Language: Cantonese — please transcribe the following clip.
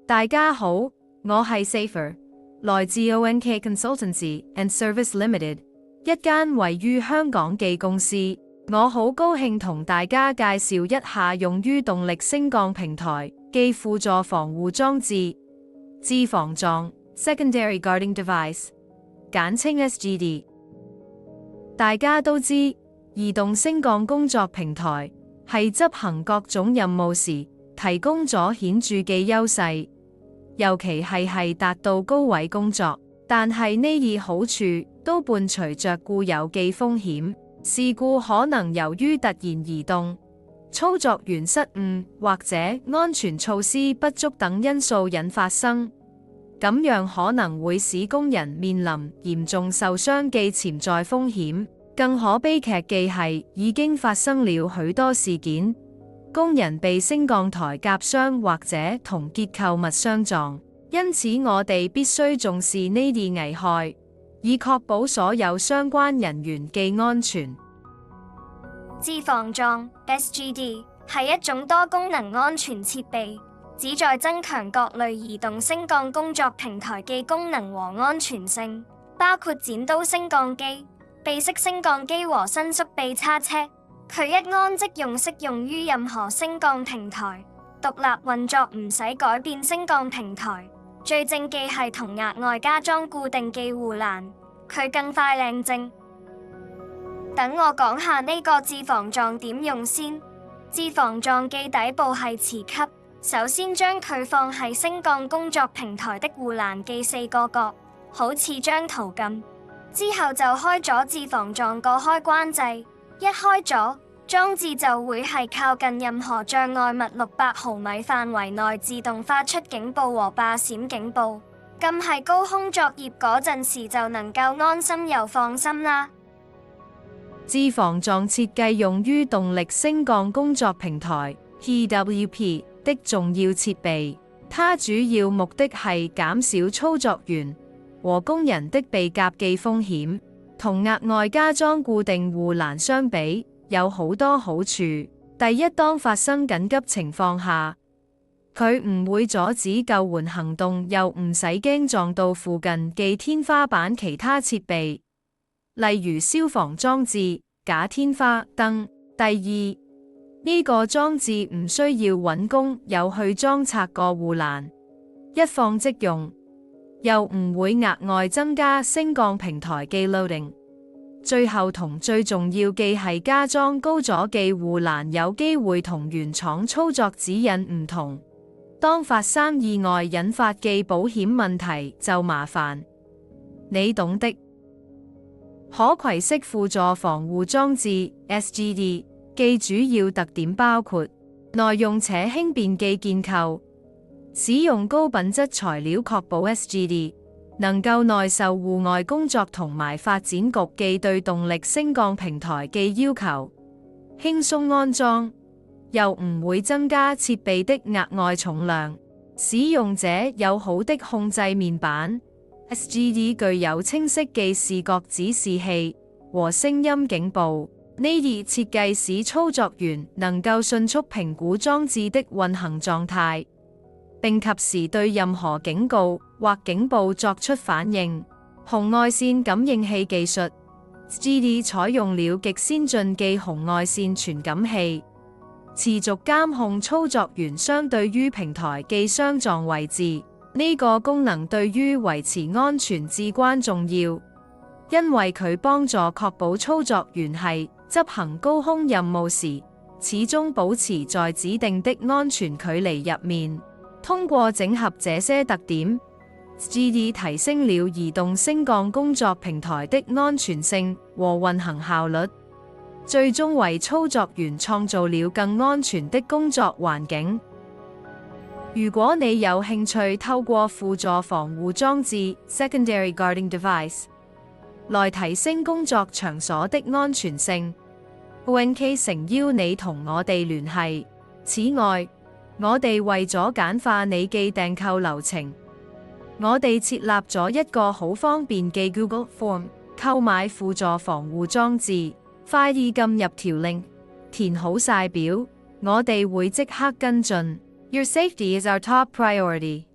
大家好，我係 Safer， 來自 ONK Consultancy and Service Limited， 一間位於香港嘅公司。我好高興同大家介紹一下用於動力升降平台嘅輔助防護裝置自防狀 Secondary Guarding Device， 簡稱 SGD。大家都知，移動升降工作平台係執行各種任務時提供咗顯著嘅優勢，尤其係達到高位工作。但係呢啲好處都伴隨着固有嘅風險，事故可能由於突然移動、操作員失誤或者安全措施不足等因素引發生，咁樣可能會使工人面臨嚴重受傷嘅潛在風險。更可悲劇嘅係，已經發生了許多事件，工人被升降台夾傷或者同結構物相撞。因此我哋必須重視呢啲危害，以確保所有相關人員嘅安全。自防狀 SGD 係一種多功能安全設備，旨在增強各類移動升降工作平台嘅功能和安全性，包括剪刀升降機、臂式升降機和伸縮臂叉車。佢一安即用，適用於任何升降平台，獨立運作，唔使改變升降平台。最正嘅係同額外加裝固定嘅護欄，佢更快靚正。等我講下呢個自防狀點用先。自防狀嘅底部係磁吸，首先將佢放喺升降工作平台的護欄嘅4個角，好似張圖咁。之後就開咗自防狀個開關掣，一開咗，裝置就會係靠近任何障礙物600毫米範圍內自動發出警報和罷閃警報，咁係高空作業嗰陣時就能夠安心又放心啦。自防狀設計用於動力升降工作平台 PWP 的重要設備，它主要目的係減少操作員和工人的被夾嘅風險。同額外加裝固定護欄相比，有好多好處。第一，當發生緊急情況下，佢唔會阻止救援行動，又唔使驚撞到附近嘅天花板其他設備，例如消防裝置、假天花燈。第二，呢個裝置唔需要搵工友去裝拆個護欄，一放即用，又唔會額外增加升降平台嘅 loading。最後同最重要嘅係加裝高咗嘅護欄有機會同原廠操作指引唔同，當發生意外引發嘅保險問題就麻煩，你懂的。可攜式輔助防護裝置 SGD 嘅主要特點包括耐用且輕便嘅建構，使用高品質材料確保 SGD能夠耐受戶外工作同埋發展局嘅對動力升降平台嘅要求，輕鬆安裝，又唔會增加設備的額外重量。使用者友好的控制面板 SGD 具有清晰嘅視覺指示器和聲音警報，呢啲設計使操作員能夠迅速評估裝置的運行狀態，並及時對任何警告或警報作出反應。紅外線感應器技術 SGD 採用了極先進嘅紅外線傳感器，持續監控操作員相對於平台嘅相撞位置。呢個功能對於維持安全至關重要，因為佢幫助確保操作員係執行高空任務時，始終保持在指定的安全距離入面。通過整合這些特點， SGD 提升了移動升降工作平台的安全性和運行效率，最終為操作員創造了更安全的工作環境。如果你有興趣透過輔助防護裝置 Secondary Guarding Device 來提升工作場所的安全性， ONK 誠邀你同我哋聯繫。此外，我哋為咗簡化你嘅訂購流程，我哋設立咗一個好方便嘅 Google Form 購買輔助防護裝置。快啲撳入條 link， 填好晒表，我哋會即刻跟進。Your safety is our top priority.